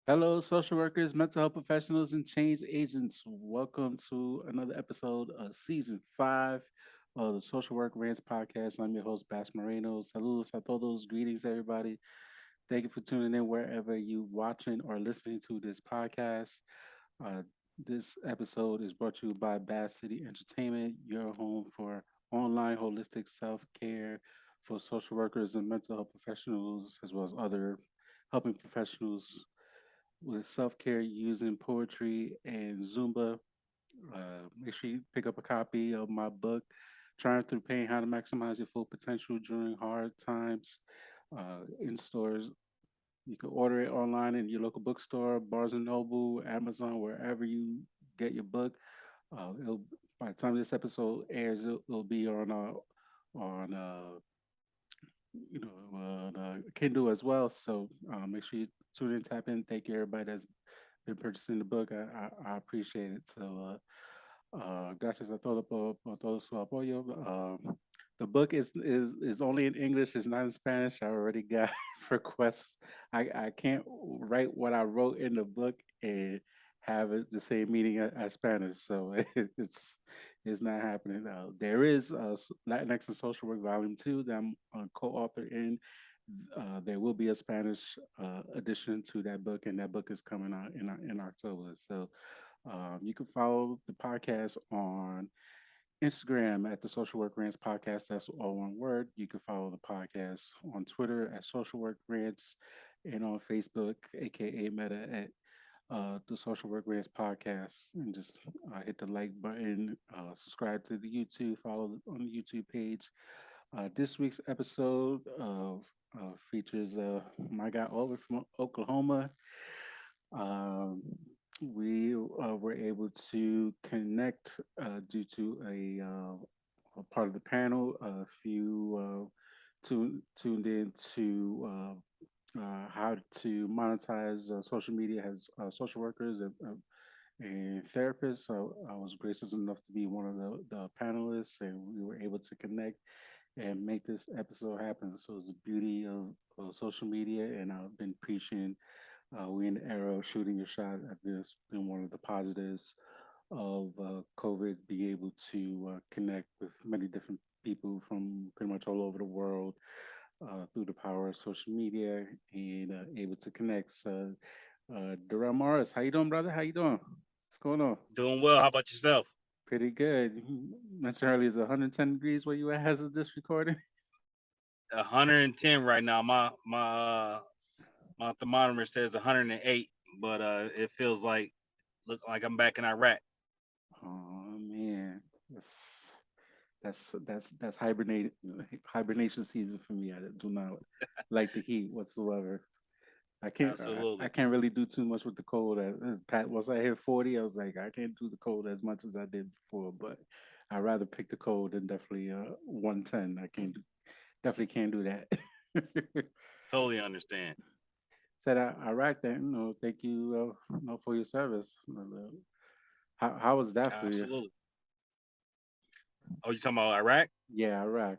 Hello, social workers, mental health professionals, and change agents. Welcome to another episode of season 5 of the Social Work Rants podcast. I'm your host, Bash Moreno. Saludos a todos. Greetings, everybody. Thank you for tuning in wherever you watching or listening to this podcast. Uh, this episode is brought to you by Bass City Entertainment, your home for online holistic self care for social workers and mental health professionals, as well as other helping professionals with self care using poetry and Zumba. Make sure you pick up a copy of my book, Trying Through Pain How to Maximize Your Full Potential During Hard Times, in stores. You can order it online in your local bookstore, Barnes and Noble, Amazon, wherever you get your book. It'll by the time this episode airs, it'll be on Kindle as well. So make sure you tune in, tap in. Thank you everybody that's been purchasing the book. I appreciate it. So gracias a todo por todo su apoyo. The book is only in English. It's not in Spanish. I already got requests. I can't write what I wrote in the book and have it the same meaning as Spanish. So it's not happening. There is Latinx and Social Work Volume 2 that I'm a co-author in. There will be a Spanish addition to that book, and that book is coming out in October. So you can follow the podcast on Instagram at the Social Work Rants Podcast. That's all one word. You can follow the podcast on Twitter at Social Work Rants and on Facebook, aka Meta, at the Social Work Rants Podcast. And just hit the like button, subscribe to the YouTube, follow on the YouTube page. This week's episode features my guy over from Oklahoma. Um, we were able to connect due to a part of the panel. A few tuned in to how to monetize social media as social workers and therapists. So I was gracious enough to be one of the panelists, and we were able to connect and make this episode happen. So it's the beauty of social media, and I've been preaching. We're in the era of shooting your shot. I think it's been one of the positives of COVID, being able to connect with many different people from pretty much all over the world through the power of social media and able to connect. So, Durrell Morris, how you doing, brother? How you doing? What's going on? Doing well. How about yourself? Pretty good. You mentioned earlier it's 110 degrees where you at as of this recording. 110 right now. My thermometer says 108, but it feels like look like I'm back in Iraq. Oh man, that's that's hibernation season for me. I do not like the heat whatsoever. I Absolutely. can't really do too much with the cold. Pat, once I hit 40, I was like, I can't do the cold as much as I did before. But I'd rather pick the cold than definitely 110. Definitely can't do that. Totally understand. Said Iraq, then thank you, for your service. How was that for you? Absolutely. Oh, you talking about Iraq? Yeah, Iraq.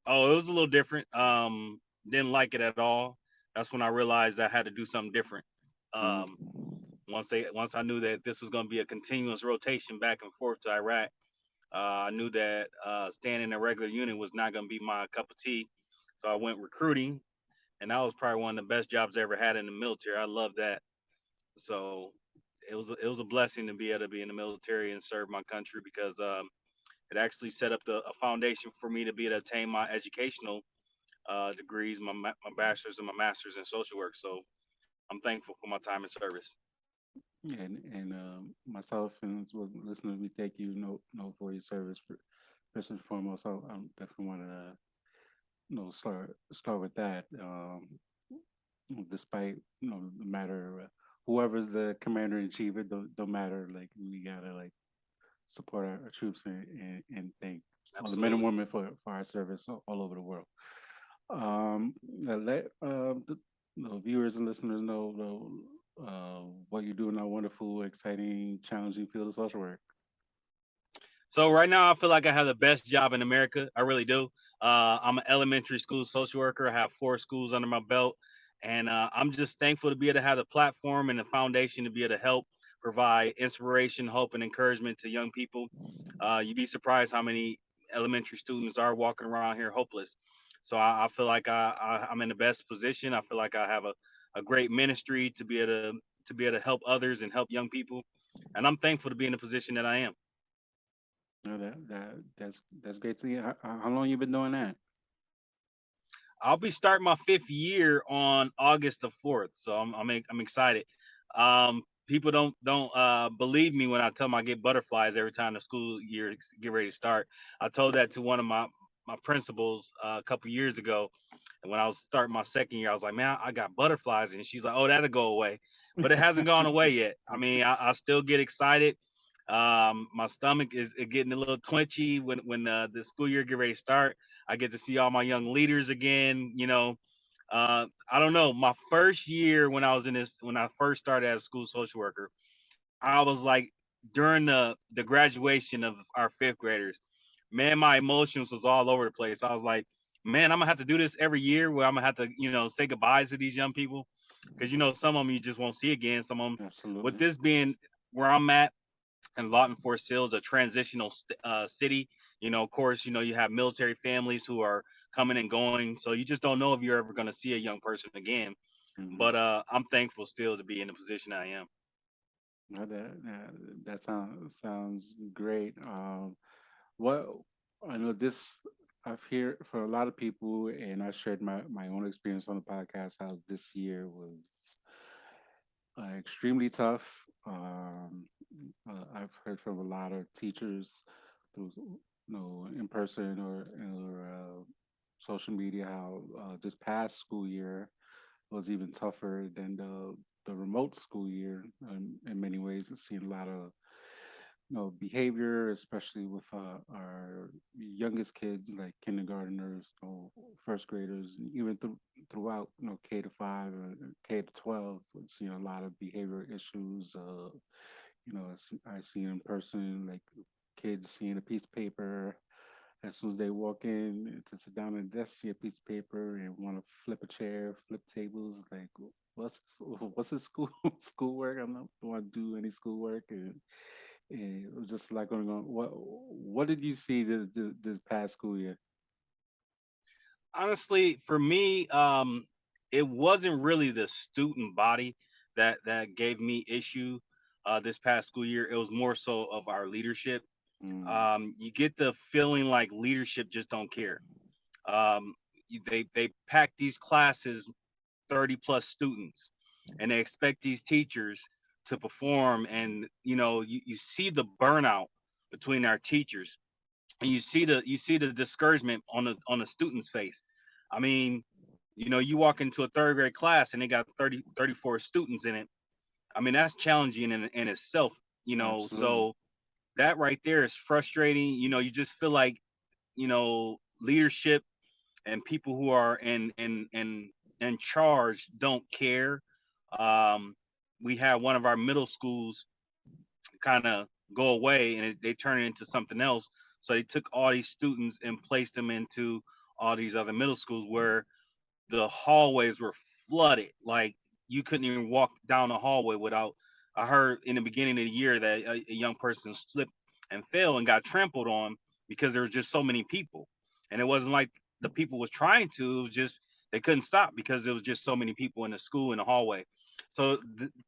Oh, it was a little different. Didn't like it at all. That's when I realized I had to do something different. Mm, Um, once I knew that this was going to be a continuous rotation back and forth to Iraq, I knew that staying in a regular unit was not going to be my cup of tea. So I went recruiting, and that was probably one of the best jobs I ever had in the military. I love that. So it was a blessing to be able to be in the military and serve my country because it actually set up a foundation for me to be able to obtain my educational degrees, my bachelor's and my master's in social work. So I'm thankful for my time in service. and myself and those listening to me, thank you, for your service. First and foremost, I definitely want to start with that. Despite the matter, whoever's the commander in chief, it don't matter. Like we gotta like support our troops and thank all the men and Absolutely. women for our service all over the world. Let the viewers and listeners what you're doing in that wonderful, exciting, challenging field of social work. So right now, I feel like I have the best job in America. I really do. I'm an elementary school social worker. I have 4 schools under my belt, And I'm just thankful to be able to have the platform and the foundation to be able to help provide inspiration, hope, and encouragement to young people. You'd be surprised how many elementary students are walking around here hopeless. So I feel like I'm in the best position. I feel like I have a great ministry to be able to help others and help young people. And I'm thankful to be in the position that I am. No, that's great to hear. How long you been doing that? I'll be starting my fifth year on August the 4th, so I'm excited. People don't believe me when I tell them I get butterflies every time the school year get ready to start. I told that to one of my principals a couple years ago, and when I was starting my second year, I was like, "Man, I got butterflies," and she's like, "Oh, that'll go away," but it hasn't gone away yet. I mean, I still get excited. My stomach is getting a little twitchy when the school year get ready to start. I get to see all my young leaders again. I don't know. My first year when I first started as a school social worker, I was like during the graduation of our fifth graders, man, my emotions was all over the place. I was like, man, I'm gonna have to do this every year where I'm gonna have to, say goodbyes to these young people. Because some of them you just won't see again. Some of them, with Absolutely. this being where I'm at, and Lawton Forest Hill is a transitional city. Of course, you have military families who are coming and going, so you just don't know if you're ever going to see a young person again. Hmm. But I'm thankful still to be in the position I am. No, that sounds great. What I know this I've heard for a lot of people, and I shared my own experience on the podcast. How this year was extremely tough. I've heard from a lot of teachers through in person or social media how this past school year was even tougher than the remote school year in many ways. I've seen a lot of behavior, especially with our youngest kids, like kindergartners, first graders, and even throughout, K-5 or K-12. It's a lot of behavior issues. I see in person like kids seeing a piece of paper as soon as they walk in to sit down at the desk, see a piece of paper and want to flip a chair, flip tables. Like, what's this schoolwork? I'm not want to do any schoolwork, and it was just like going on. What did you see this past school year? Honestly, for me, it wasn't really the student body that gave me issue this past school year. It was more so of our leadership. Mm, You get the feeling like leadership just don't care. They pack these classes 30 plus students, and they expect these teachers to perform, and you see the burnout between our teachers, and you see the discouragement on the student's face. I mean, you walk into a third grade class and they got 34 students in it. I mean, that's challenging in itself. absolutely. So that right there is frustrating. You just feel like leadership and people who are in charge don't care. Um, we had one of our middle schools kind of go away, and they turn it into something else. So they took all these students and placed them into all these other middle schools where the hallways were flooded. Like you couldn't even walk down the hallway without. I heard in the beginning of the year that a young person slipped and fell and got trampled on because there was just so many people, and it wasn't like the people was trying to. It was just they couldn't stop because there was just so many people in the school in the hallway. So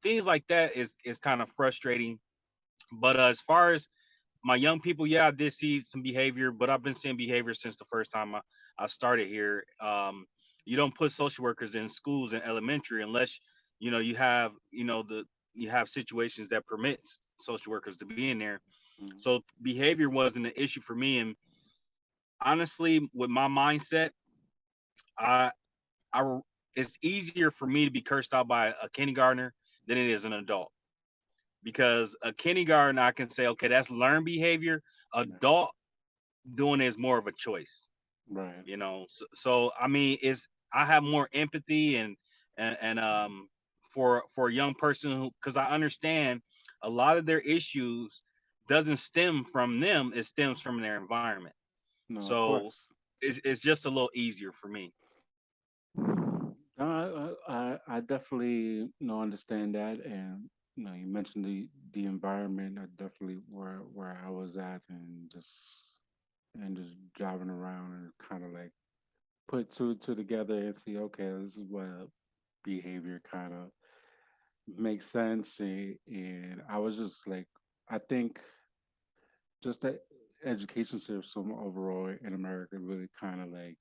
things like that is kind of frustrating. But as far as my young people, yeah, I did see some behavior, but I've been seeing behavior since the first time I started here. You don't put social workers in schools in elementary unless you have situations that permits social workers to be in there. Mm, So behavior wasn't an issue for me. And honestly, with my mindset, I I it's easier for me to be cursed out by a kindergartner than it is an adult, because a kindergarten I can say, okay, that's learned behavior. yeah, Adult doing it is more of a choice. right. So I mean, it's I have more empathy and for a young person who, because I understand a lot of their issues doesn't stem from them, it stems from their environment. No, of So course. it's just a little easier for me. No, I definitely understand that, and you mentioned the environment. I definitely where I was at, and just driving around and kind of like put two together and see, okay, this is what behavior kind of makes sense, and I was just like, I think just that education system overall in America really kind of like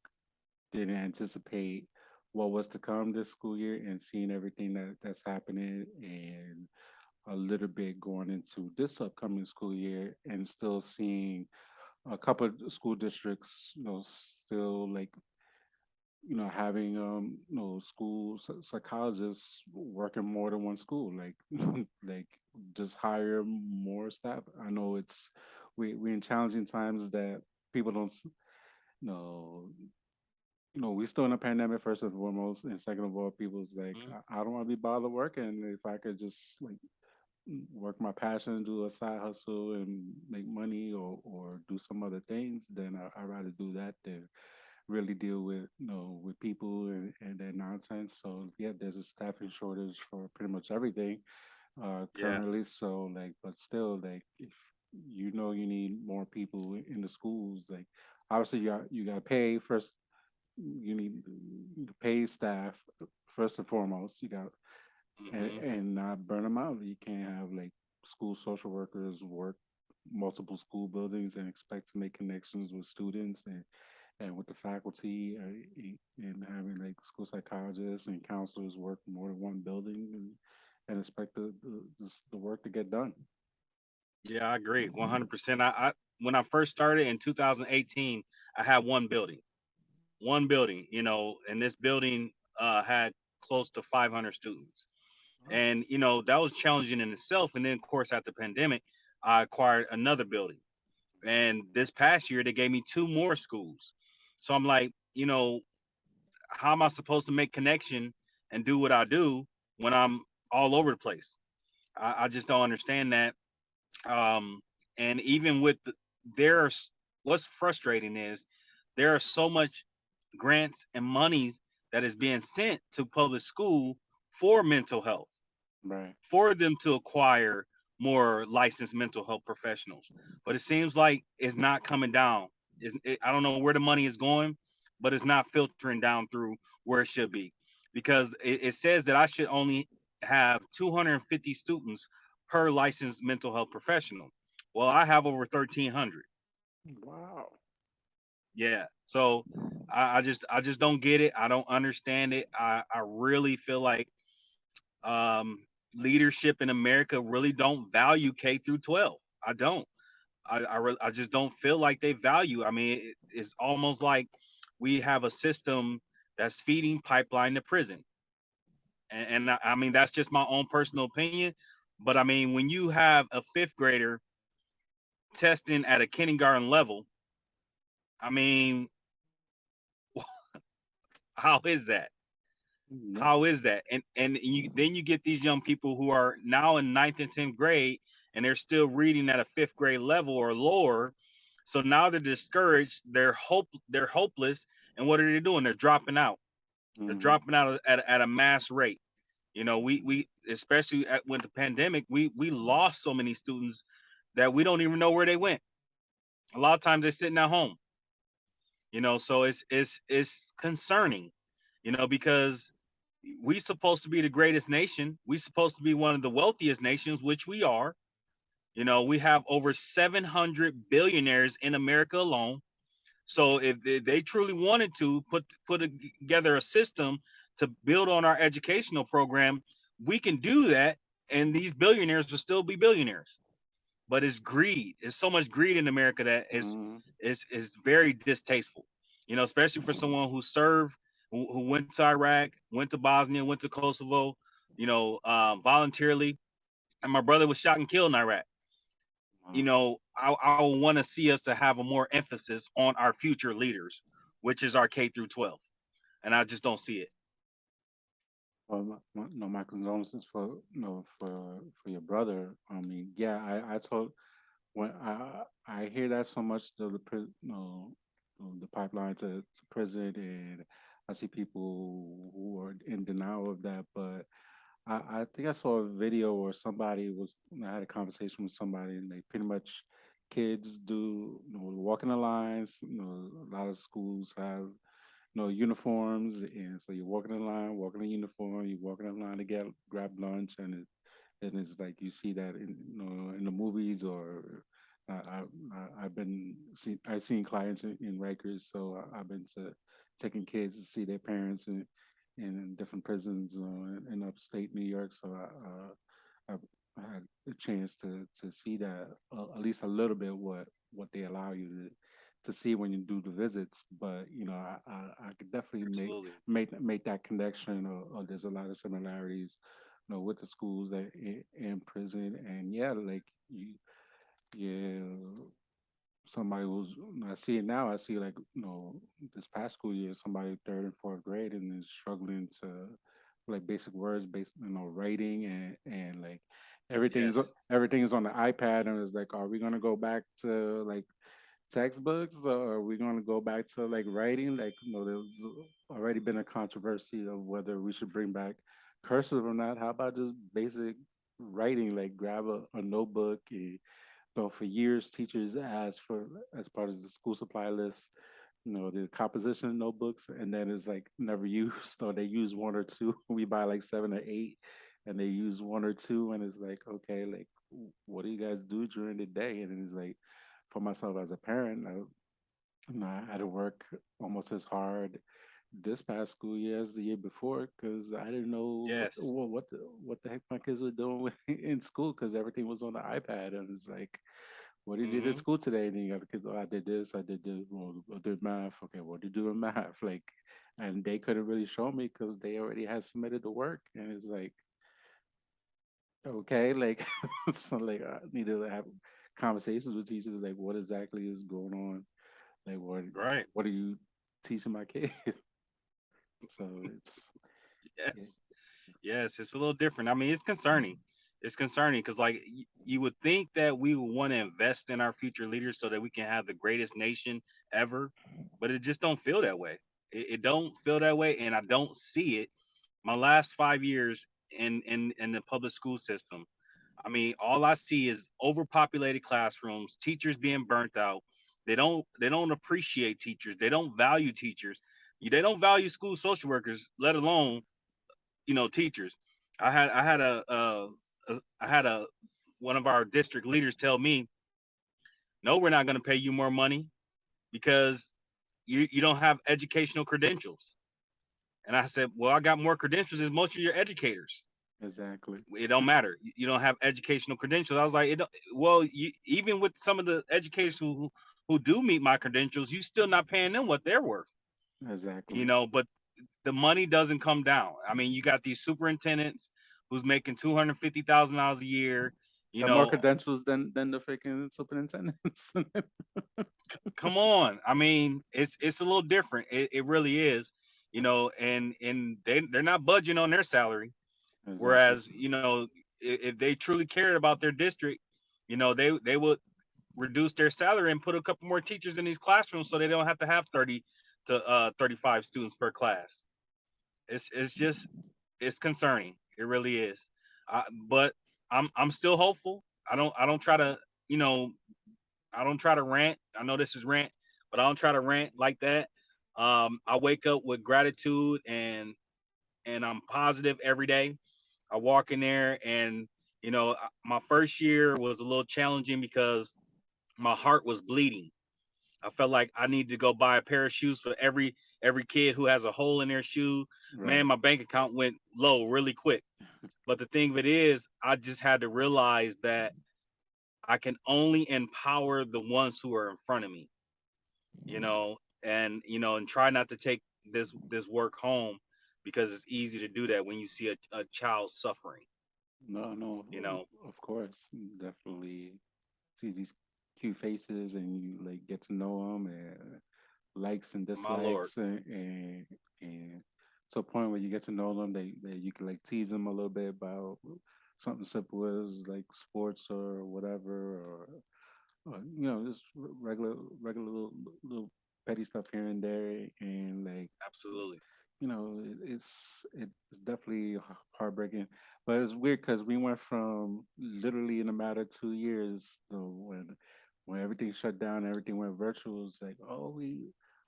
didn't anticipate what was to come this school year, and seeing everything that's happening, and a little bit going into this upcoming school year, and still seeing a couple of school districts still like having school psychologists working more than one school, like like just hire more staff. I know we in challenging times that people don't you know we still in a pandemic first and foremost, and second of all, people's like, Mhm. I don't want to be bothered working. If I could just like work my passion, do a side hustle, and make money, or do some other things, then I'd rather do that than really deal with with people and their nonsense. So yeah, there's a staffing shortage for pretty much everything Yeah. currently. So like, but still, like, if you need more people in the schools, like obviously you got to pay first. You need to pay staff first and foremost. You got Hmm. and not burn them out. You can't have like school social workers work multiple school buildings and expect to make connections with students and with the faculty, and having like school psychologists and counselors work more than one building, and expect the work to get done. Yeah, I agree 100%. I when I first started in 2018, I had one building, and this building had close to 500 students. Wow. And that was challenging in itself. And then of course after the pandemic, I acquired another building. And this past year they gave me two more schools. So I'm like, how am I supposed to make connection and do what I do when I'm all over the place? I just don't understand that. Um, and even with there's what's frustrating is there are so much grants and monies that is being sent to public school for mental health, Right. for them to acquire more licensed mental health professionals. But it seems like it's not coming down. I don't know where the money is going, but it's not filtering down through where it should be. Because it says that I should only have 250 students per licensed mental health professional. Well, I have over 1,300. Wow. Yeah. So I just don't get it. I don't understand it. I really feel like um, leadership in America really don't value K through 12. I don't. I just don't feel like they value. I mean, it's almost like we have a system that's feeding pipeline to prison, and I mean that's just my own personal opinion. But I mean, when you have a fifth grader testing at a kindergarten level, I mean, how is that? Yeah. How is that? And then you get these young people who are now in ninth and 10th grade and they're still reading at a fifth grade level or lower. So now they're discouraged, they're hopeless, and what are they doing? They're dropping out. They're Hmm. dropping out at a mass rate. We especially with the pandemic, we lost so many students that we don't even know where they went. A lot of times they're sitting at home. So it's concerning, because we supposed to be the greatest nation. We supposed to be one of the wealthiest nations, which we are. We have over 700 billionaires in America alone. So if they truly wanted to together a system to build on our educational program, we can do that, and these billionaires will still be billionaires. But it's greed. There's so much greed in America that is Hmm. is very distasteful. Especially for someone who served, who went to Iraq, went to Bosnia, went to Kosovo, voluntarily. And my brother was shot and killed in Iraq. I want to see us to have a more emphasis on our future leaders, which is our K through 12, and I just don't see it. Well, no, my condolences for for your brother. I mean, yeah, I told when I hear that so much, the pipeline to prison, and I see people who are in denial of that. But I think I saw a video where somebody was, I had a conversation with somebody, and they pretty much kids do, walking the lines. A lot of schools have, uniforms, and so you're walking in line, walking in uniform, you're walking in line to get grab lunch, and it's like you see that in, in the movies, or I've been I've seen clients in Rikers, so I've been to taking kids to see their parents in different prisons in upstate New York. So I had a chance to see that, at least a little bit, what they allow you to see when you do the visits. But I could definitely Absolutely. make that connection. Or there's a lot of similarities, with the schools that in prison. And yeah, like yeah, somebody who's, I see it now. I see, like, this past school year, somebody third and fourth grade and is struggling to, like, basic words, based, writing, and like Yes. everything's on the iPad, and it's like, are we gonna go back to, like, textbooks, or are we gonna go back to, like, writing? Like, there's already been a controversy of whether we should bring back cursive or not. How about just basic writing? Like, grab a notebook. For years, teachers asked for, as part of the school supply list, the composition notebooks, and then it's like never used, or they use one or two. We buy like seven or eight, and they use one or two, and it's like, okay, like, what do you guys do during the day? And it's like, for myself as a parent, I had to work almost as hard this past school year as the year before, because I didn't know Yes. what the heck my kids were doing in school, because everything was on the iPad, and it's like, what did you do at Hmm. school today? And then you got the kids, oh, I did this, I did this, well, I did math. Okay, what did you do in math? Like, and they couldn't really show me because they already had submitted the work, and it's like, okay, like, so like I need to have conversations with teachers, like, what exactly is going on? Like, Right. what are you teaching my kids? So it's, yeah, Yes. Yes, it's a little different. I mean, it's concerning. It's concerning because, like, you would think that we would want to invest in our future leaders so that we can have the greatest nation ever, but it just don't feel that way. It don't feel that way, and I don't see it. My last 5 years in the public school system, I mean, all I see is overpopulated classrooms, teachers being burnt out. They don't appreciate teachers. They don't value teachers. They don't value school social workers, let alone teachers. I had I had a one of our district leaders tell me, no, we're not going to pay you more money because you don't have educational credentials. And I said, well, I got more credentials than most of your educators. exactly. It don't matter. You don't have educational credentials. I was like, well, even with some of the educators who do meet my credentials, you still not paying them what they're worth. Exactly. But the money doesn't come down. I mean, you got these superintendents who's making $250,000 a year. You Got more know, credentials than the freaking superintendents. come on. I mean, it's a little different. It really is. And they're not budging on their salary. Exactly. Whereas, if they truly cared about their district, they would reduce their salary and put a couple more teachers in these classrooms so they don't have to have 30 to 35 students per class. It's just it's concerning. It really is. But I'm still hopeful. I don't try to you know I don't try to rant. I know this is rant, but I don't try to rant like that. I wake up with gratitude and I'm positive every day. I walk in there and my first year was a little challenging because my heart was bleeding. I felt like I needed to go buy a pair of shoes for every kid who has a hole in their shoe. Man, Right. my bank account went low really quick. But the thing of it is, I just had to realize that I can only empower the ones who are in front of me, and try not to take this work home because it's easy to do that when you see a child suffering, No, no, you know. of course, definitely see these cute faces, and you, like, get to know them, and likes and My lord. dislikes, and to a point where you get to know them, they you can, like, tease them a little bit about something simple as, like, sports or whatever, or just regular little petty stuff here and there, and like, Absolutely. it's definitely heartbreaking, but it's weird because we went from literally in a matter of 2 years, though, when everything shut down, everything went virtual. It's like, oh,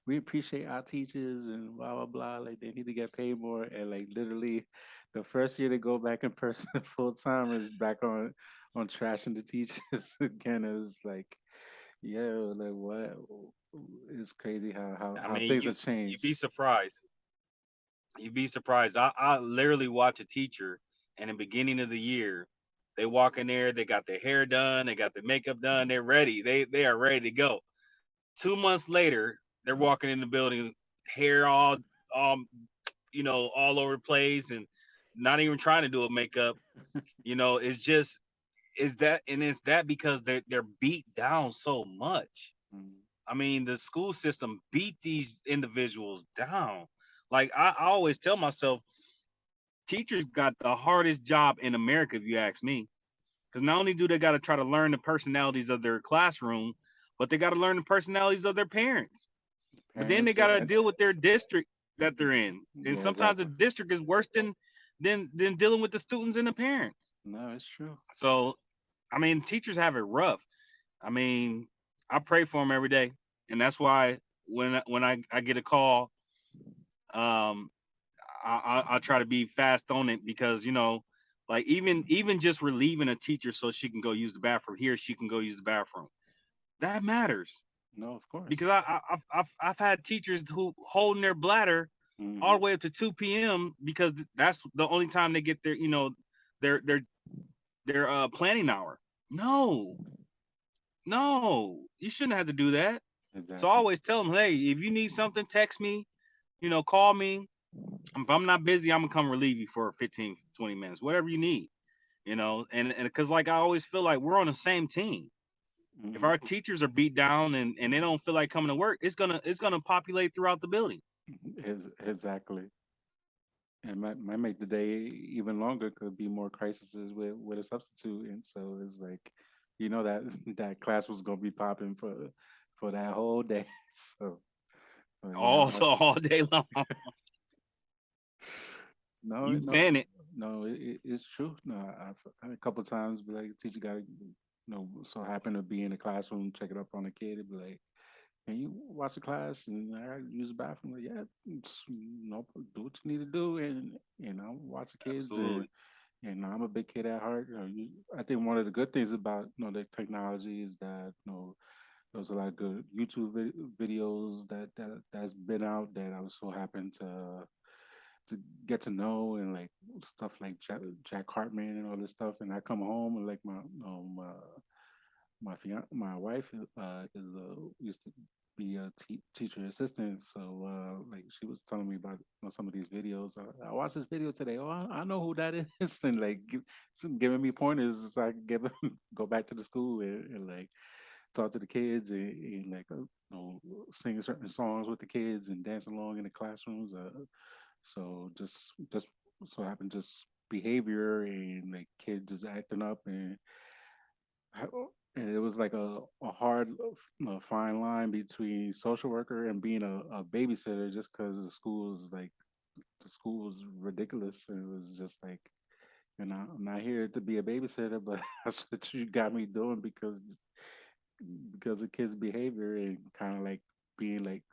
we appreciate our teachers and blah blah blah. Like they need to get paid more, and like literally, the first year they go back in person full time is back on trashing the teachers again. It was like, yeah, like what? It's crazy I how mean, things have you'd be changed. surprised. You'd be surprised. I literally watch a teacher in the beginning of the year. They walk in there, they got their hair done, they got their makeup done, they're ready. They are ready to go. 2 months later, they're walking in the building, hair all all over the place, and not even trying to do a makeup. It's just is that and it's that because they're beat down so much. Mm. I mean, the school system beat these individuals down. Like I always tell myself, teachers got the hardest job in America, if you ask me. Because not only do they got to try to learn the personalities of their classroom, but they got to learn the personalities of their parents. But then they Parents got to and deal with their district that they're in, and yeah, sometimes the exactly. district is worse than dealing with the students and the parents. No, it's true. So, I mean, teachers have it rough. I mean, I pray for them every day, and that's why when I get a call, um, I try to be fast on it because like even just relieving a teacher so she can go use the bathroom here, she can go use the bathroom. That matters No, of because course. I've had teachers who holding their bladder all Hmm. the way up to 2 p.m. because that's the only time they get their their their planning hour. No, no, you shouldn't have to do that. So I Exactly. always tell them, hey, if you need something, text me, call me. If I'm not busy, I'm gonna come relieve you for 15, 20 minutes, whatever you need, and because like I always feel like we're on the same team. If Hmm. our teachers are beat down and they don't feel like coming to work, it's gonna populate throughout the building. Exactly. It might make the day even longer. Could be more crises with a substitute, and so it's like, that that class was gonna be popping for that whole day. So, yeah, All all day long. no, You no, saying it. no, it's true. No, I've a couple of times be like, teacher got to, so happen to be in the classroom, checking up on a kid, and be like, can you watch the class and I use the bathroom? Like, yeah, do what you need to do, and watch the kids, Absolutely. and I'm a big kid at heart. I think one of the good things about the technology is that there's a lot of good YouTube videos that's been out that I was so happen to get to know, and like stuff like Jack Hartman and all this stuff. And I come home and like my wife is used to be a teacher assistant, so like she was telling me about some of these videos. I watched this video today. Oh, I know who that is, and like giving me pointers so I can go back to the school and like talk to the kids and like sing certain songs with the kids and dance along in the classrooms. So just so happened just behavior and like kids just acting up and it was like a hard fine line between social worker and being a babysitter just because the school was ridiculous and it was just like I'm not here to be a babysitter, but that's what you got me doing because of kids' behavior and kind of like being like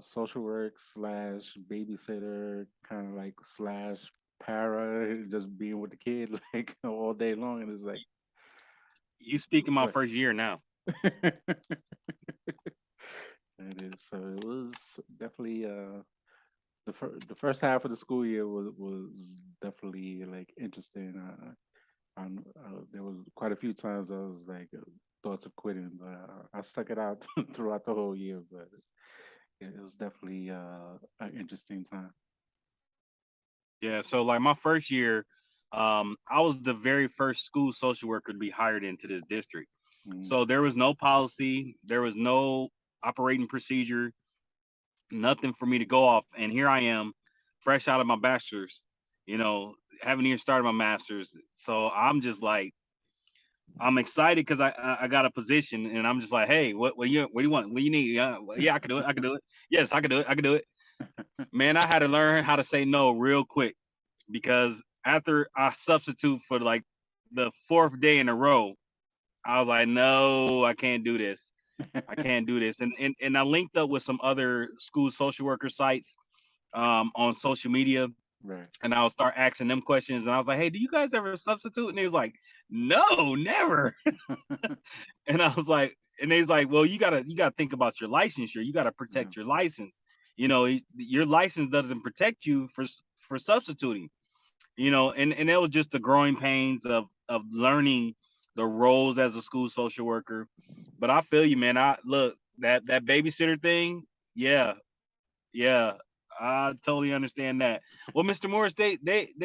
social work slash babysitter, kind of like slash para, just being with the kid like all day long, and You speaking it's my like first year now. it is. So it was definitely the first half of the school year was definitely like interesting. There was quite a few times I was like thoughts of quitting, but I stuck it out throughout the whole year. But it was definitely an interesting time. Yeah. So like my first year, I was the very first school social worker to be hired into this district. Mm. So there was no policy, there was no operating procedure, nothing for me to go off. And here I am, fresh out of my bachelor's, haven't even started my master's. So I'm just like, I'm excited because I got a position, and I'm just like, hey, what do you want? What do you need? Yeah, well, yeah, I can do it. I can do it. Yes, I can do it. I can do it. Man, I had to learn how to say no real quick because after I substitute for like the fourth day in a row, I was like, no, I can't do this. I can't do this. And I linked up with some other school social worker sites on social media, Right. and I'll start asking them questions. And I was like, hey, do you guys ever substitute? And he was like, no, never. And I was like, and he's like, well, you gotta think about your licensure. You gotta protect your Absolutely. license. Your license doesn't protect you for substituting. And it was just the growing pains of learning the roles as a school social worker. But I feel you, man. I look that babysitter thing. Yeah, yeah, I totally understand that. Well, Mr. Morris, they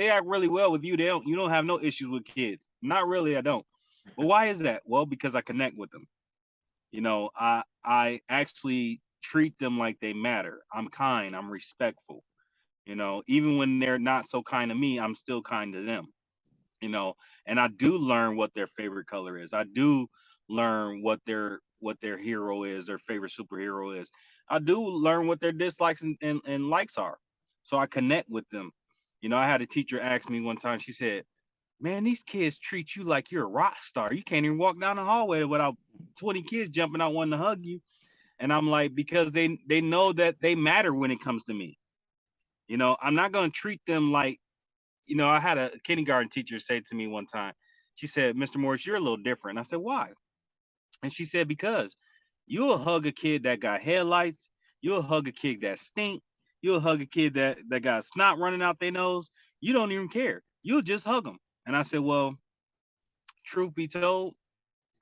act really well with you. You don't have no issues with kids. Not really, I don't. But why is that? Well, because I connect with them. I actually treat them like they matter. I'm kind. I'm respectful. Even when they're not so kind to me, I'm still kind to them. you know and I do learn what their favorite color is. I do learn what their hero is, their favorite superhero is. I do learn what their dislikes and likes are, so I connect with them. I had a teacher ask me one time. She said, man, these kids treat you like you're a rock star. You can't even walk down the hallway without 20 kids jumping out wanting to hug you. And I'm like, because they know that they matter when it comes to me. I'm not going to treat them like, I had a kindergarten teacher say to me one time. She said, Mr. Morris, you're a little different. I said, why? And she said, because you'll hug a kid that got headlights, you'll hug a kid that stink, you'll hug a kid that got snot running out their nose. You don't even care. You'll just hug them. And I said, well, truth be told,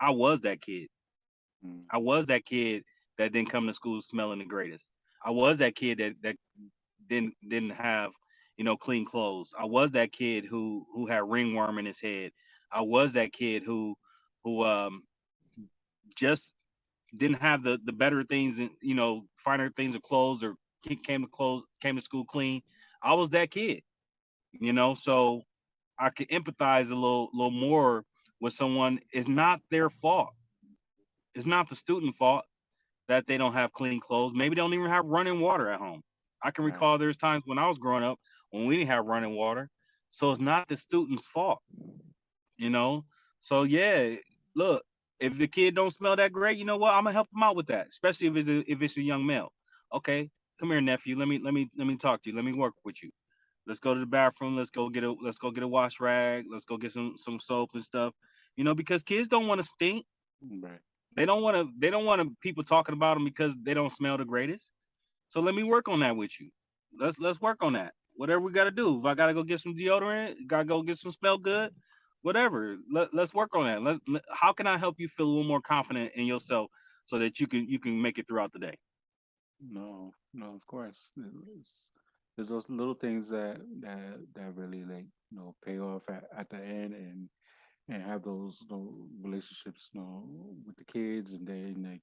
I was that kid. Mm. I was that kid that didn't come to school smelling the greatest. I was that kid that didn't have clean clothes. I was that kid who had ringworm in his head. I was that kid who just didn't have the better things and finer things of clothes, or came to school clean. I was that kid. So I could empathize a little more with someone. It's not their fault. It's not the student fault that they don't have clean clothes. Maybe they don't even have running water at home. I can Right. recall there's times when I was growing up when we didn't have running water. So it's not the student's fault, you know? So yeah, look, if the kid don't smell that great, you know what? I'm gonna help him out with that, especially if it's a young male. Okay, come here, nephew. Let me talk to you. Let me work with you. Let's go to the bathroom. Let's go get a wash rag. Let's go get some soap and stuff. Because kids don't want to stink. Right. They don't want people talking about them because they don't smell the greatest. So let me work on that with you. Let's work on that. Whatever we gotta do. If I gotta go get some deodorant, gotta go get some smell good, whatever. Let's work on that. How can I help you feel a little more confident in yourself so that you can make it throughout the day? No, no, of course. There's those little things that really like pay off at the end and have those relationships with the kids, and then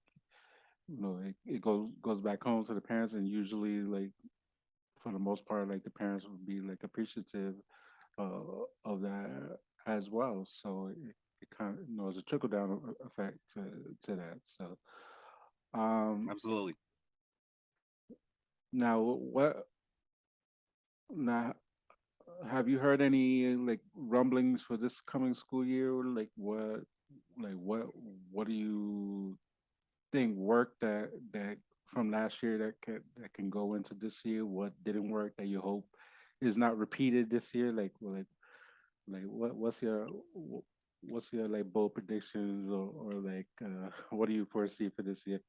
like it goes back home to the parents, and usually like for the most part like the parents would be like appreciative of that as well. So it kind of is a trickle down effect to that. So um Absolutely. now what now have you heard any like rumblings for this coming school year? Or, like what do you think worked that from last year that can go into this year? What didn't work that you hope is not repeated this year? Like what's your like bold predictions, or like what do you foresee for this year?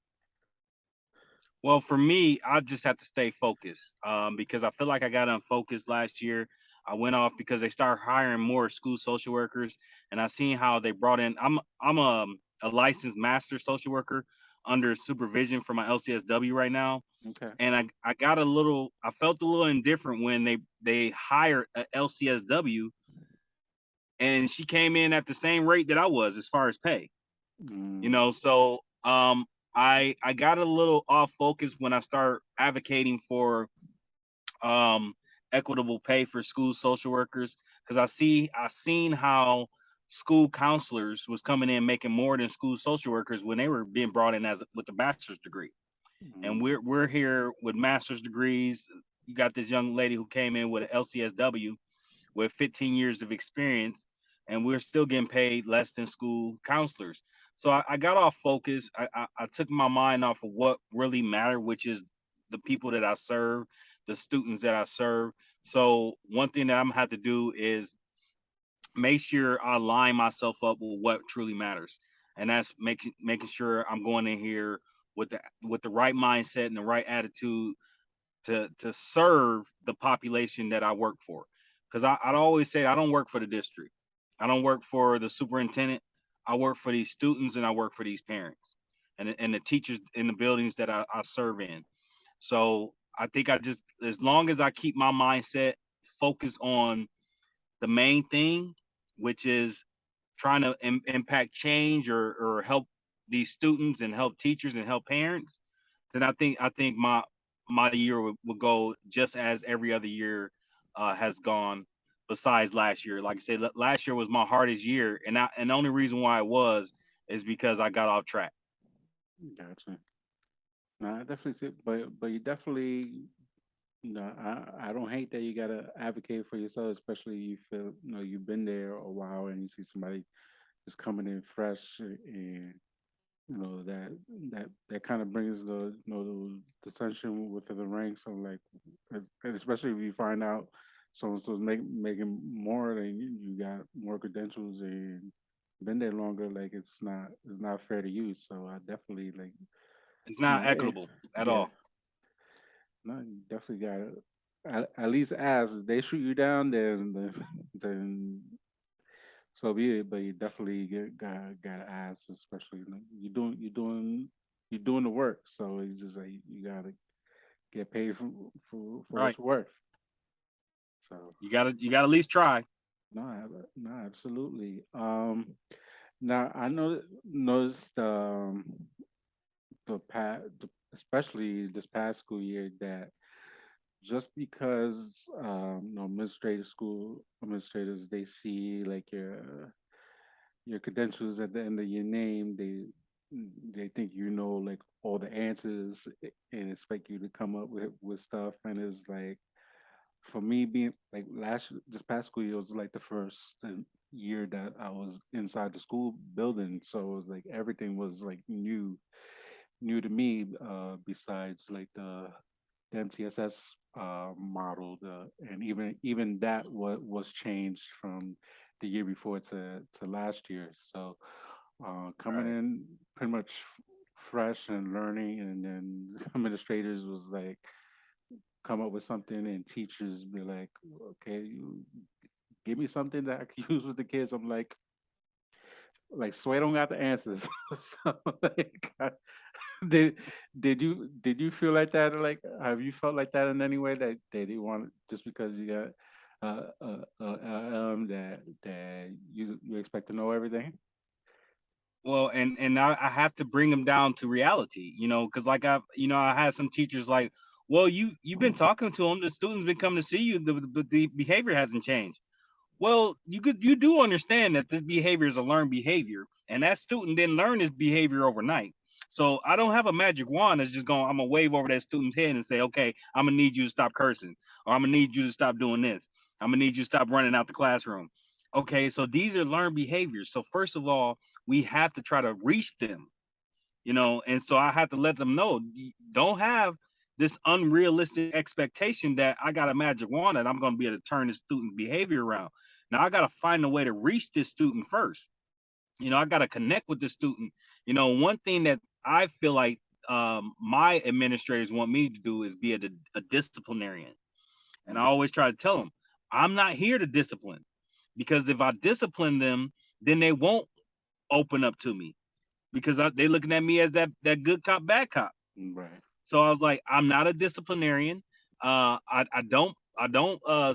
Well, for me, I just have to stay focused because I feel like I got unfocused last year. I went off because they started hiring more school social workers, and I seen how they brought in. I'm a licensed master social worker under supervision for my LCSW right now, Okay. and I felt a little indifferent when they hired a LCSW, and she came in at the same rate that I was as far as pay. Mm, So I got a little off focus when I start advocating for um equitable pay for school social workers, because I seen how school counselors was coming in making more than school social workers when they were being brought in as with a bachelor's degree. and Mm, we're here with master's degrees. You got this young lady who came in with an LCSW with 15 years of experience, and we're still getting paid less than school counselors. So I got off focus. I took my mind off of what really mattered, which is the people that I serve, the students that I serve. So one thing that I'm gonna have to do is make sure I line myself up with what truly matters, and that's making sure I'm going in here with the right mindset and the right attitude to serve the population that I work for. Because I'd always say I don't work for the district, I don't work for the superintendent. I work for these students and I work for these parents and the teachers in the buildings that I serve in. So I think I just, as long as I keep my mindset focused on the main thing, which is trying to impact change or help these students and help teachers and help parents, then I think my year would go just as every other year has gone. Besides last year, like I said, last year was my hardest year, and the only reason why it was is because I got off track. gotcha. No, I definitely see, but you definitely, I don't hate that you gotta advocate for yourself, especially you feel, you've been there a while and you see somebody just coming in fresh, and that kind of brings the dissension within the ranks. So like, and especially if you find out so and so's making more than you got more credentials and been there longer, like it's not fair to you. So I definitely like, It's not equitable at yeah, all. no, you definitely got to at least ask. If they shoot you down, then so be it. But you definitely gotta ask, especially you're doing the work. So it's just like you gotta get paid for what Right? you're worth. So You gotta at least try. no, no, absolutely. Now I noticed especially this past school year, that just because administrative school administrators, they see like your credentials at the end of your name, they think like all the answers, and expect you to come up with stuff. And it's like, for me, being like this past school year was like the first year that I was inside the school building, so it was like everything was like new to me, besides like the MTSS model, and even that was changed from the year before to last year. So coming Right. in pretty much fresh and learning, and then administrators was like come up with something, and teachers be like, okay, you give me something that I can use with the kids. I'm like, so I don't got the answers. So like, did did you feel like that? Or like, have you felt like that in any way, that they want just because you got that you expect to know everything? Well, and I have to bring them down to reality, because like I had some teachers like, well, you've been talking to them, the students been coming to see you, the behavior hasn't changed. Well, you do understand that this behavior is a learned behavior, and that student didn't learn this behavior overnight. So I don't have a magic wand that's just going. I'm gonna wave over that student's head and say, okay, I'm gonna need you to stop cursing, or I'm gonna need you to stop doing this. I'm gonna need you to stop running out the classroom. Okay, so these are learned behaviors. So first of all, we have to try to reach them, and so I have to let them know, don't have this unrealistic expectation that I got a magic wand and I'm going to be able to turn this student's behavior around. Now I got to find a way to reach this student first. I got to connect with the student. One thing that I feel like my administrators want me to do is be a disciplinarian. And I always try to tell them, I'm not here to discipline, because if I discipline them, then they won't open up to me, because they looking at me as that good cop, bad cop. Right. So I was like, I'm not a disciplinarian. I don't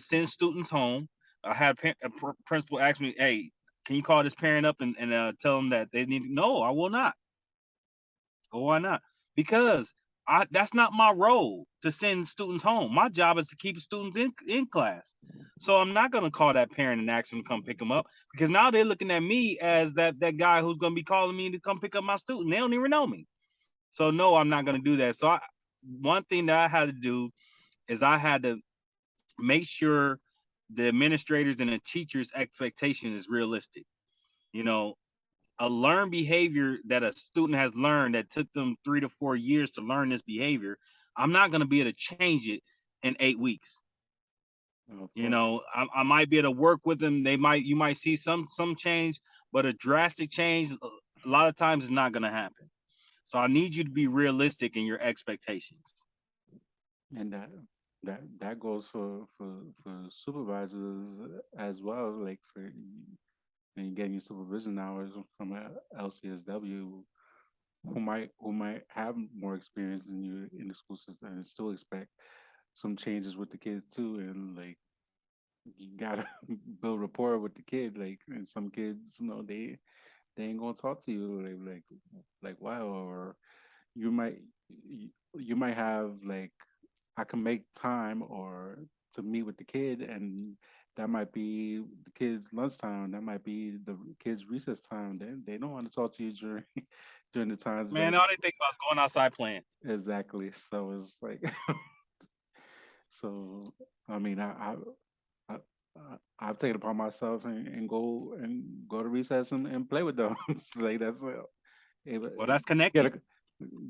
send students home. I had a principal ask me, hey, can you call this parent up and tell them that they need? No, I will not. Well, why not? Because that's not my role to send students home. My job is to keep students in class. So I'm not gonna call that parent and ask them to come pick them up, because now they're looking at me as that guy who's gonna be calling me to come pick up my student. They don't even know me. So no, I'm not gonna do that. One thing that I had to do is I had to make sure the administrators and the teachers' expectation is realistic. You know, a learned behavior that a student has learned that took them 3 to 4 years to learn this behavior, I'm not going to be able to change it in 8 weeks. Of You know, course. I might be able to work with them. You might see some change, but a drastic change, a lot of times, is not going to happen. So I need you to be realistic in your expectations. And that goes for supervisors as well. Like for when you're getting your supervision hours from a LCSW, who might have more experience than you in the school system and still expect some changes with the kids too. And like you gotta build rapport with the kid. Like, and some kids, they ain't gonna talk to you like wow, or you might you might have like I can make time or to meet with the kid, and that might be the kid's lunchtime. That might be the kid's recess time. They don't want to talk to you during during the times Man, that all they think about is going outside playing. exactly. So it's like so. I mean, I I've taken it upon myself and go to recess and play with them. Like that's Well, that's get connecting. a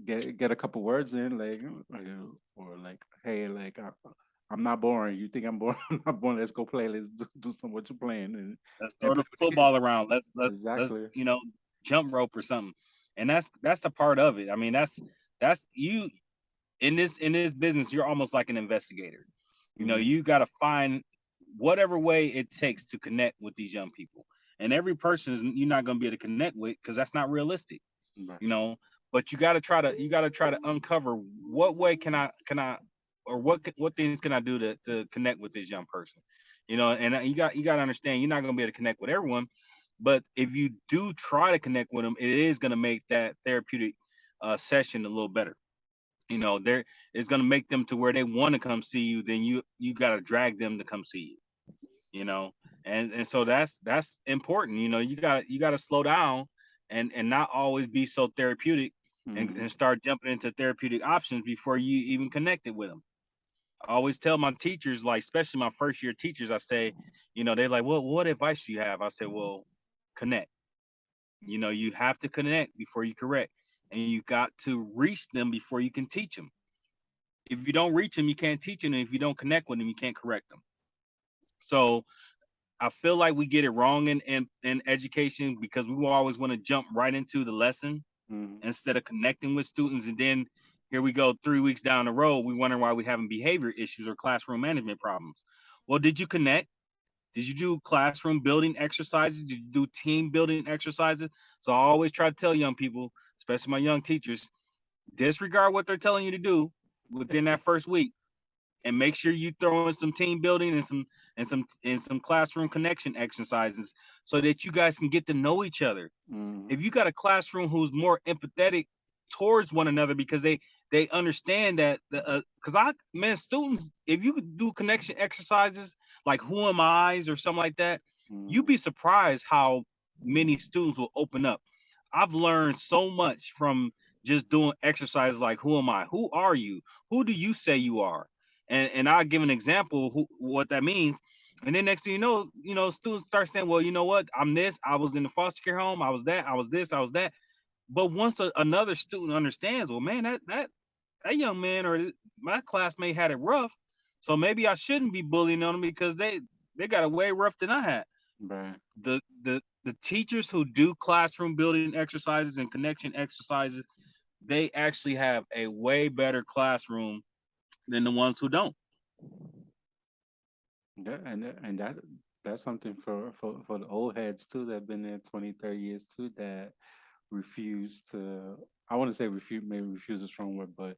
get a couple words in, or like, hey, like I'm not boring. You think I'm boring? I'm not boring. Let's go play. Let's do some what you're playing Let's and throw play the with the football kids. around. Let's Exactly. jump rope or something. And that's a part of it. I mean, that's you in this business. You're almost like an investigator. You know, Mm-hmm. you got to find whatever way it takes to connect with these young people. And every person is you're not going to be able to connect with because that's not realistic. Right. You know, but you got to try to uncover what way can I or what things can I do to connect with this young person. You know, and you got to understand you're not going to be able to connect with everyone, but if you do try to connect with them, it is going to make that therapeutic session a little better. You know, there it's going to make them to where they want to come see you. Then you got to drag them to come see you. You know, and so that's important. You know, you got to slow down and not always be so therapeutic Mm-hmm. and start jumping into therapeutic options before you even connected with them. I always tell my teachers, like especially my first year teachers, I say, you know, they're like, well, what advice do you have? I say, well, connect. You know, you have to connect before you correct, and you got to reach them before you can teach them. If you don't reach them, you can't teach them, and if you don't connect with them, you can't correct them. So I feel like we get it wrong in education because we will always want to jump right into the lesson Mm-hmm. instead of connecting with students. And then here we go 3 weeks down the road, we wonder why we having behavior issues or classroom management problems. Well, did you connect? Did you do classroom building exercises? Did you do team building exercises? So I always try to tell young people, especially my young teachers, disregard what they're telling you to do within that first week and make sure you throw in some team building and some classroom connection exercises so that you guys can get to know each other. Mm-hmm. If you got a classroom who's more empathetic towards one another because they understand that the because I man students if you could do connection exercises like who am I's or something like that, you'd Mm-hmm. be surprised how many students will open up. I've learned so much from just doing exercises like who am I, who are you, who do you say you are, and I'll give an example of what that means. And then next thing you know, students start saying, well, you know what, I'm this, I was in the foster care home, I was that, I was this, I was that. But once another student understands, well, man, that young man or my classmate had it rough, so maybe I shouldn't be bullying on them because they got it way rough than I had. Right. The teachers who do classroom building exercises and connection exercises, they actually have a way better classroom than the ones who don't. That's something for the old heads too that have been there 20, 30 years too that refuse to I want to say refuse maybe refuse is a strong word, but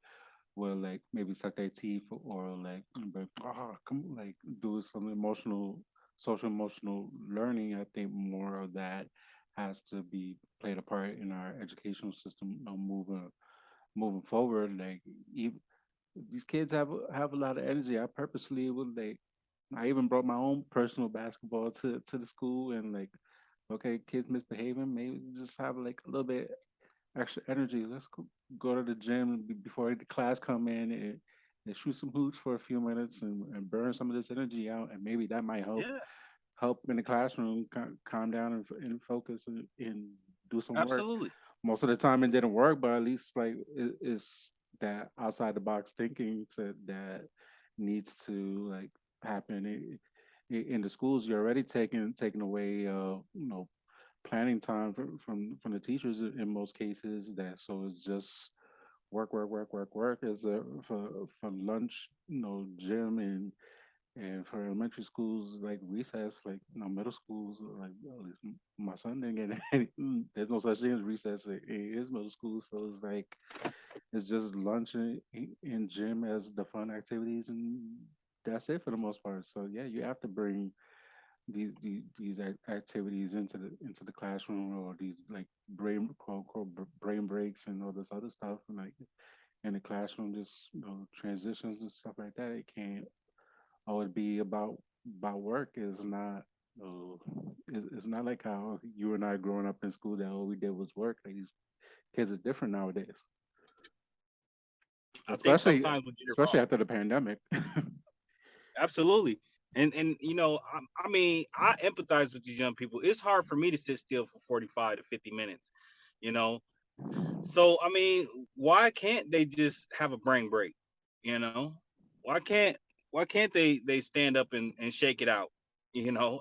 will like maybe suck their teeth or like but come like do some emotional social emotional learning. I think more of that has to be played a part in our educational system moving forward. Like even, these kids have a lot of energy. I purposely would like I even brought my own personal basketball to the school and like okay, kids misbehaving, maybe just have like a little bit extra energy. Let's go to the gym before the class come in and shoot some hoops for a few minutes and burn some of this energy out, and maybe that might Yeah, help in the classroom calm down and focus and do some work. absolutely. Most of the time it didn't work, but at least like it's that outside the box thinking that needs to like happen in the schools. You're already taking away planning time from the teachers in most cases. That so it's just work as a for lunch, gym and for elementary schools, like recess, like middle schools, like at least my son didn't get any. There's no such thing as recess in his middle school, so it's like it's just lunch and gym as the fun activities, and that's it for the most part. So yeah, you have to bring these activities into the classroom, or these like brain quote unquote brain breaks and all this other stuff, and like in the classroom, just transitions and stuff like that. It can't always be about work. Is not it's not like how you and I growing up in school that all we did was work. Like these kids are different nowadays, I think especially sometimes we get it especially wrong. after the pandemic. Absolutely. And I mean, I empathize with these young people. It's hard for me to sit still for 45 to 50 minutes, you know. So I mean, why can't they just have a brain break? You know? Why can't why can't they stand up and shake it out,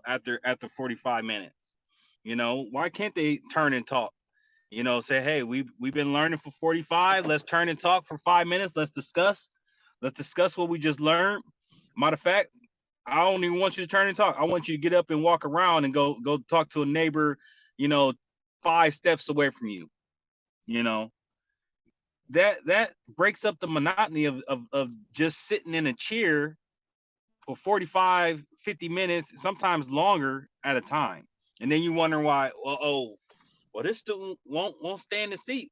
after 45 minutes? Why can't they turn and talk? Say, hey, we've been learning for 45. Let's turn and talk for 5 minutes. Let's discuss. Let's discuss what we just learned. Matter of fact, I don't even want you to turn and talk. I want you to get up and walk around and go talk to a neighbor, you know, 5 steps away from you. You know, that breaks up the monotony of just sitting in a chair for 45, 50 minutes, sometimes longer at a time. And then you wonder why, well, this student won't stay in the seat.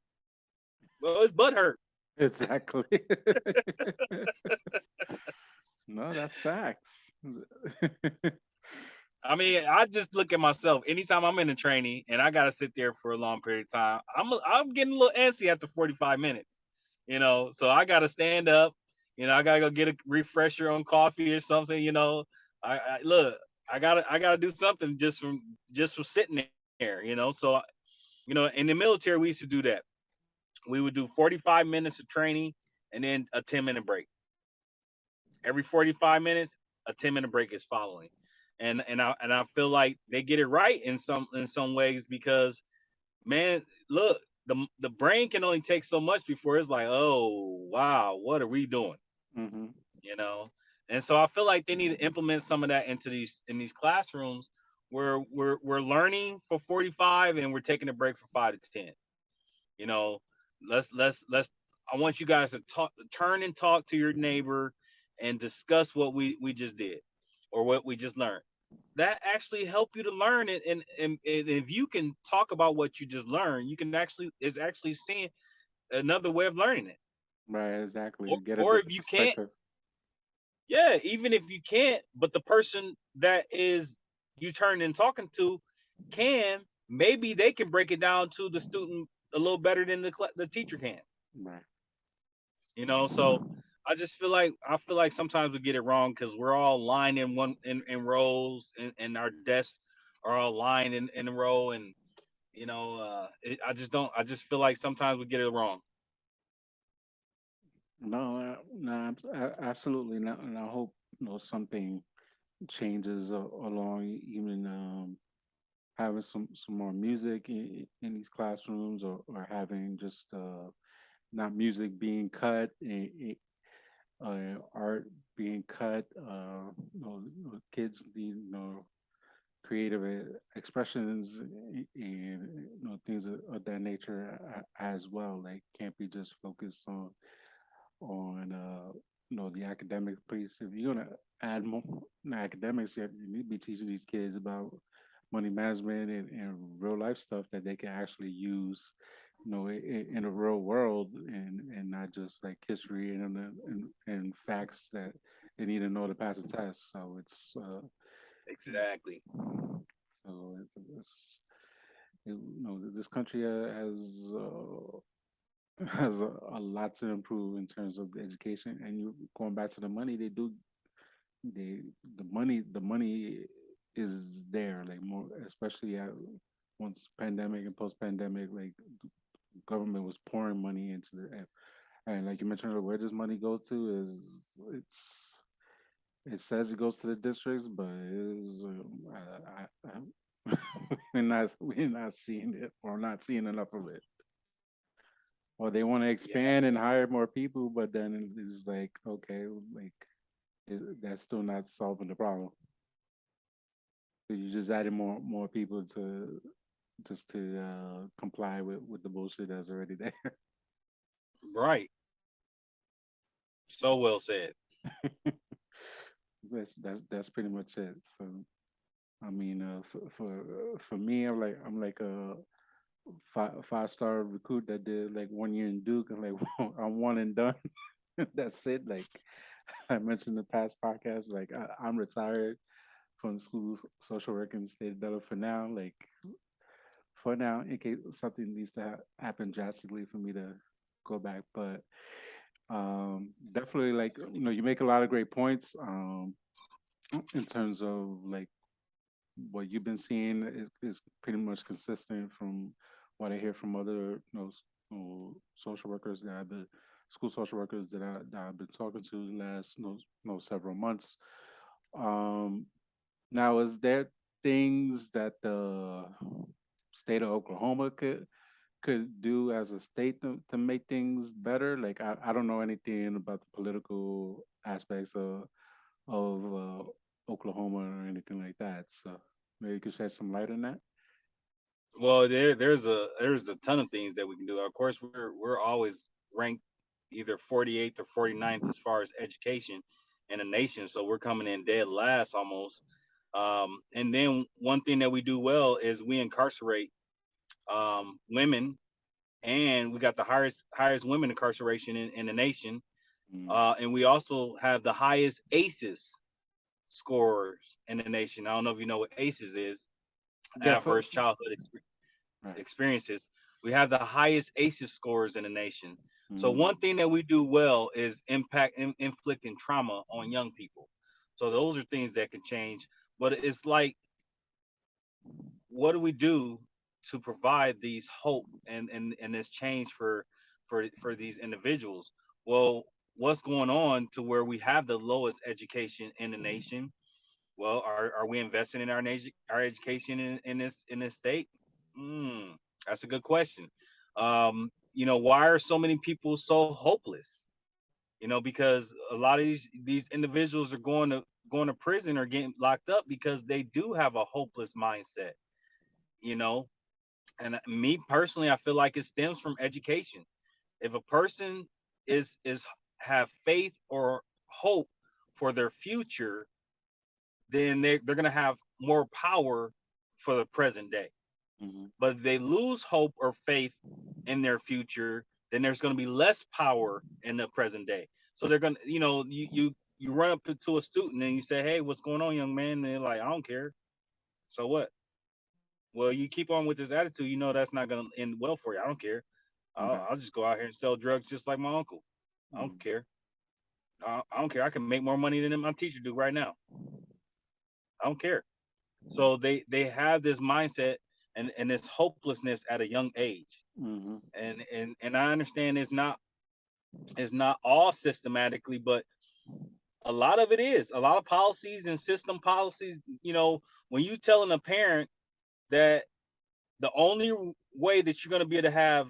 Well, his butt hurt. Exactly. No, that's facts. I mean, I just look at myself. Anytime I'm in a training and I gotta sit there for a long period of time, I'm getting a little antsy after 45 minutes. So I gotta stand up. I gotta go get a refresher on coffee or something. I look, I gotta do something just from sitting there. So in the military we used to do that. We would do 45 minutes of training and then a 10-minute break. Every 45 minutes, a 10-minute break is following. And I feel like they get it right in some ways because, man, look, the brain can only take so much before it's like, oh wow, what are we doing? Hmm. You know? And so I feel like they need to implement some of that into these classrooms where we're learning for 45 and we're taking a break for 5 to 10. You know, let's I want you guys to turn and talk to your neighbor and discuss what we just did or what we just learned. That actually help you to learn it, and if you can talk about what you just learned, you can actually is actually seeing another way of learning it. Right, exactly. Or, Get a or if different you can't, perspective. yeah, even if you can't, but the person that is you turning and talking to can, maybe they can break it down to the student a little better than the teacher can. Right. So I feel like sometimes we get it wrong because we're all lined in rows, and our desks are all lined in a row, and I just don't. I just feel like sometimes we get it wrong. No, no, absolutely not. And I hope something changes along, even having some more music in these classrooms, or having just not music being cut, art being cut. Kids need creative expressions and things of that nature as well. Like can't be just focused on the academic piece. If you're gonna add more academics, you need to be teaching these kids about money management and real life stuff that they can actually use, in the real world, and not just like history and facts that they need to know to pass a test. So Exactly. so it's This country has a lot to improve in terms of the education. And you going back to the money, they the money is there, like more, especially once pandemic and post pandemic, like government was pouring money into and like you mentioned, where does money go to is it says it goes to the districts, but we're not seeing it, or not seeing enough of it. Or they want to Yeah, expand and hire more people, but then it's like, okay, like that's still not solving the problem. So you just added more people to just to comply with the bullshit that's already there. right. So well said. That's pretty much it. So I mean, for me, I'm like a five-star recruit that did like 1 year in Duke, and like I'm one and done. That's it. Like I mentioned in the past podcast, like I'm retired from school social work in the state of Delaware for now. Like for now, in case something needs to happen drastically for me to go back, but definitely, like, you make a lot of great points in terms of like what you've been seeing is pretty much consistent from what I hear from other social workers that I've been school social workers that I've been talking to the last several months. Um, Now, is there things that the state of Oklahoma could do as a state to make things better? Like I don't know anything about the political aspects of Oklahoma or anything like that. So maybe you could shed some light on that. Well, there's a ton of things that we can do. Of course, we're always ranked either 48th or 49th as far as education in the nation. So we're coming in dead last almost. And then one thing that we do well is we incarcerate women, and we got the highest women incarceration in the nation. Mm. And we also have the highest ACEs scores in the nation. I don't know if you know what ACEs is, Yeah, adverse childhood right. experiences. We have the highest ACEs scores in the nation. So Mm. one thing that we do well is inflicting trauma on young people. So those are things that can change. But it's like, what do we do to provide these hope and this change for these individuals? Well, what's going on to where we have the lowest education in the nation? Well, are we investing in our education in this state? Mm, that's a good question. Why are so many people so hopeless? Because a lot of these individuals are going to prison or getting locked up because they do have a hopeless mindset. You know, and me personally, I feel like it stems from education. If a person is have faith or hope for their future, then they're going to have more power for the present day. Mm-hmm. But if they lose hope or faith in their future, then there's going to be less power in the present day. So they're going to, you run up to a student and you say, "Hey, what's going on, young man?" And they're like, "I don't care." So what? Well, you keep on with this attitude, that's not going to end well for you. I don't care. I'll, Right. I'll just go out here and sell drugs just like my uncle. I don't Mm-hmm. care. I don't care. I can make more money than my teacher do right now. I don't care. So they have this mindset and this hopelessness at a young age. Mm-hmm. And I understand it's not all systematically, but a lot of it is. A lot of policies and system policies, when you telling a parent that the only way that you're going to be able to have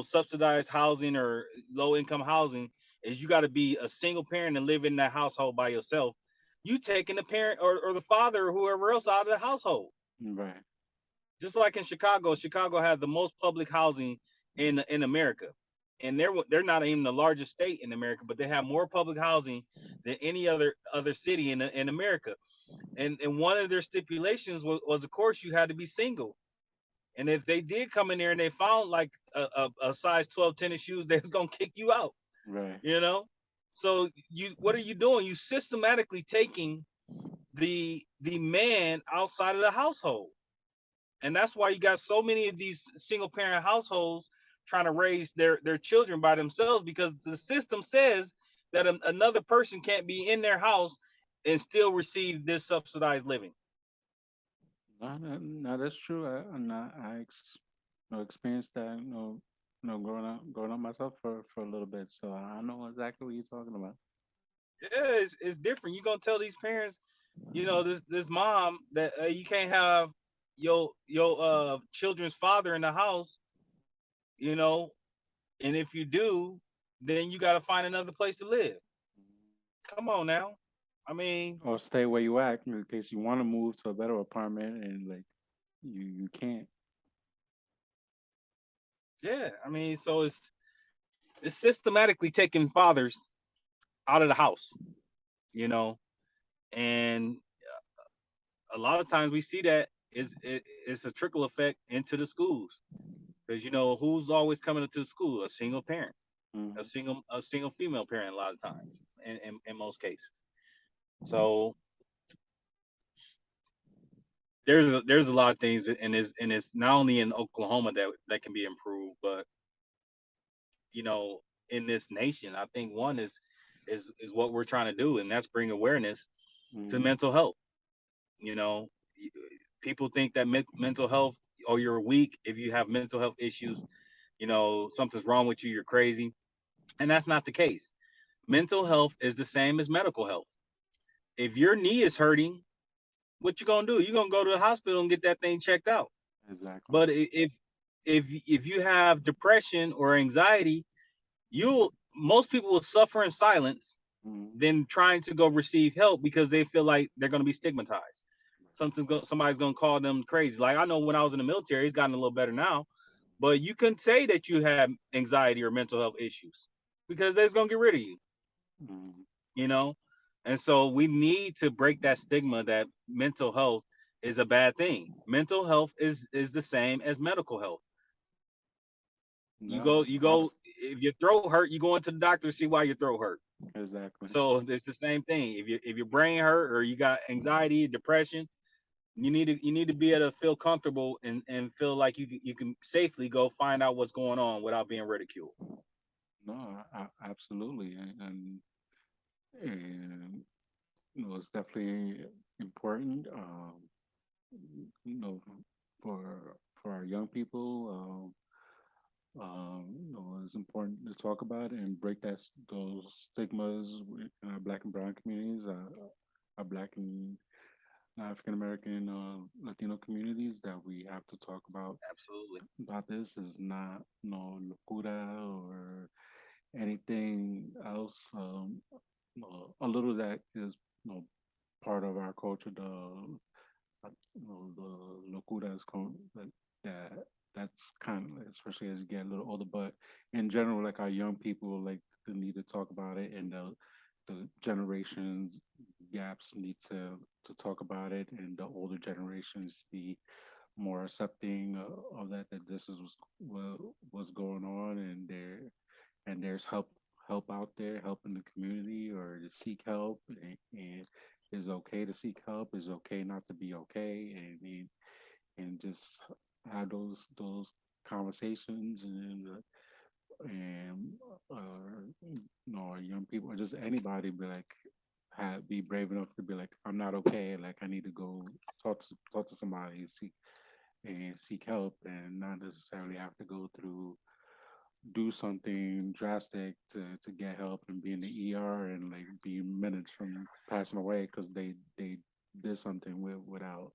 subsidized housing or low income housing is you got to be a single parent and live in that household by yourself. You taking the parent or the father or whoever else out of the household. Right. Just like in Chicago has the most public housing in America, and they're not even the largest state in America, but they have more public housing than any other city in America. And one of their stipulations was, of course, you had to be single. And if they did come in there and they found like a size 12 tennis shoes, they're gonna kick you out. Right. You know. So what are you doing? You systematically taking the man outside of the household. And that's why you got so many of these single parent households trying to raise their children by themselves, because the system says that another person can't be in their house and still receive this subsidized living. No, no, no, that's true. I'm not. No, experienced that. Growing up myself for a little bit, so I know exactly what you're talking about. Yeah, it's different. You're gonna tell these parents, this mom that you can't have your children's father in the house, you know, and if you do, then you got to find another place to live. Come on now. I mean, Or stay where you at in case you want to move to a better apartment and like you can't. yeah, I mean, so it's systematically taking fathers out of the house, you know, and a lot of times we see that it's a trickle effect into the schools, because who's always coming into the school? A single parent, a Hmm. single female parent, a lot of times, in most cases. So there's a lot of things, and it's not only in Oklahoma that can be improved, but you know in this nation. I think one is what we're trying to do, and that's bring awareness to Hmm. mental health. You know, people think that mental health, or you're weak if you have mental health issues. Something's wrong with you. You're crazy, and that's not the case. Mental health is the same as medical health. If your knee is hurting, what you gonna do? You're gonna go to the hospital and get that thing checked out. Exactly. But if you have depression or anxiety, you'll most people will suffer in silence Hmm. than trying to go receive help, because they feel like they're going to be stigmatized. Somebody's going to call them crazy. Like, I know when I was in the military, it's gotten a little better now, but you couldn't say that you had anxiety or mental health issues, because they're going to get rid of you, Hmm. you know? And so we need to break that stigma that mental health is a bad thing. Mental health is the same as medical health. No, If your throat hurt, you go into the doctor to see why your throat hurt. exactly. So it's the same thing. If your brain hurt, or you got anxiety, depression, you need to be able to feel comfortable, and feel like you can safely go find out what's going on without being ridiculed. No, absolutely, and it's definitely important. You know, for our young people. It's important to talk about and break those stigmas in our Black and Brown communities, our Black and African American, Latino communities, that we have to talk Absolutely. about this. Is not no locura or anything else. A little that is part of our culture. The locura is that that's kind of, especially as you get a little older, but in general, like our young people, like they need to talk about it, and the generations gaps need to talk about it, and the older generations be more accepting of that this is what's going on, and there's help out there, help in the community, or to seek help, and it's okay to seek help. It's okay not to be okay, and just have those conversations, and young people, or just anybody, be like, be brave enough to be like, I'm not okay, like I need to go talk to somebody, seek help, and not necessarily have to go through do something drastic to get help, and be in the ER and like be minutes from passing away because they did something without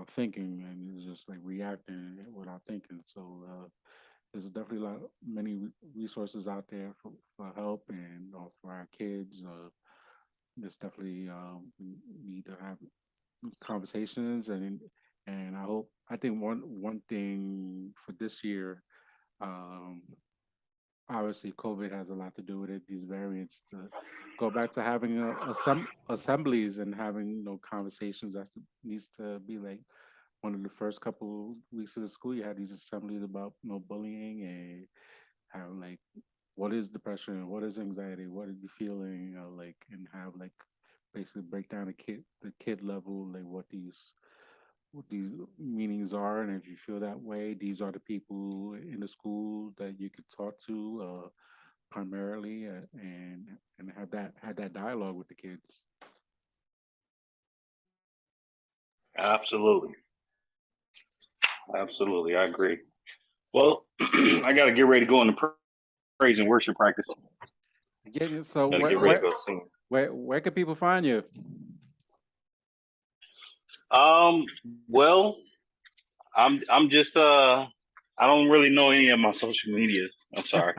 thinking, and it's just like reacting without thinking. So there's definitely many resources out there for help, and for our kids. There's definitely we need to have conversations, and I think one thing for this year, um, obviously COVID has a lot to do with it. These variants, to go back to having assemblies and having conversations. That needs to be like one of the first couple weeks of the school. You had these assemblies about bullying, and how like what is depression, what is anxiety, what are you feeling, like, and have like basically break down the kid level, like what these what these meanings are, and if you feel that way, these are the people in the school that you could talk to primarily, and have that dialogue with the kids. Absolutely. Absolutely. I agree. Well, I got to get ready to go into praise and worship practice. Getting it. So Got to get ready to go sing. where can people find you? Um, well, I'm just I don't really know any of my social medias. I'm sorry.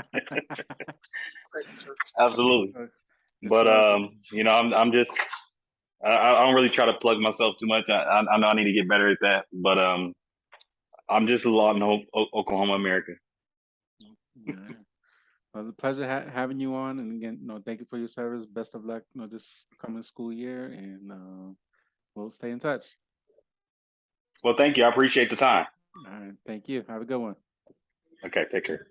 Absolutely. It's But all good. you know, I'm just I don't really try to plug myself too much. I know I need to get better at that. But I'm just a lot in Oklahoma, America. Yeah. Well, it's a pleasure having you on, and again, thank you for your service. Best of luck, this coming school year, and we'll stay in touch. Well, thank you. I appreciate the time. All right, thank you. Have a good one. Okay, take care.